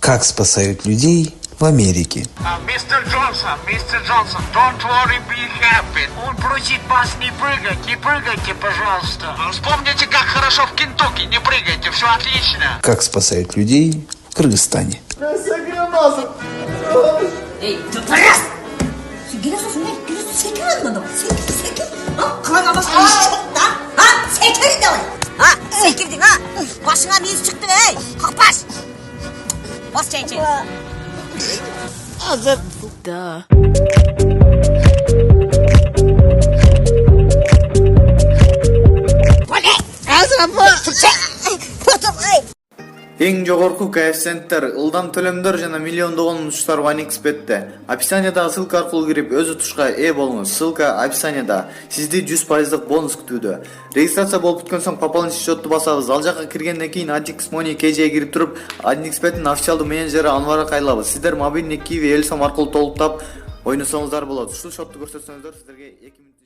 Как спасают людей в Америке. Мистер Джонсон, don't worry, be happy. Он просит вас не прыгайте, пожалуйста. Вспомните, как хорошо в Кентукки, не прыгайте, все отлично. Как спасают людей в Кыргызстане. Эй, ты тряс! Секирен надо, секир. Кылаңа басқа еш жоқ та? Секир давай. Секирдің, Башыңа мүйіз шықты, ей, қақпаш. Бас чайыншы. Азыр. Да. Эң жогорку коэффициенттер, ылдам төлөмдөр жана миллиондогон учуштар OneXBet'те. Описаниядагы ссылка аркылуу кирип өз утушка ээ болуңуз. Ссылка описанияда. Сизди 100% бонус күтүүдө. Регистрация болуп бүткөн соң пополнить счетту басабыз. Ал жака киргенден кийин Adix Money KJ'ге кирип туруп, OneXBet'ин официалдуу менеджери Анварга кайрылабыз. Сиздер мобильный Kiwi Элсом аркылуу толуктап ойносоңуздар болот. Ушул счетту көрсөтсөңүздөр сиздерге 2 мүнөт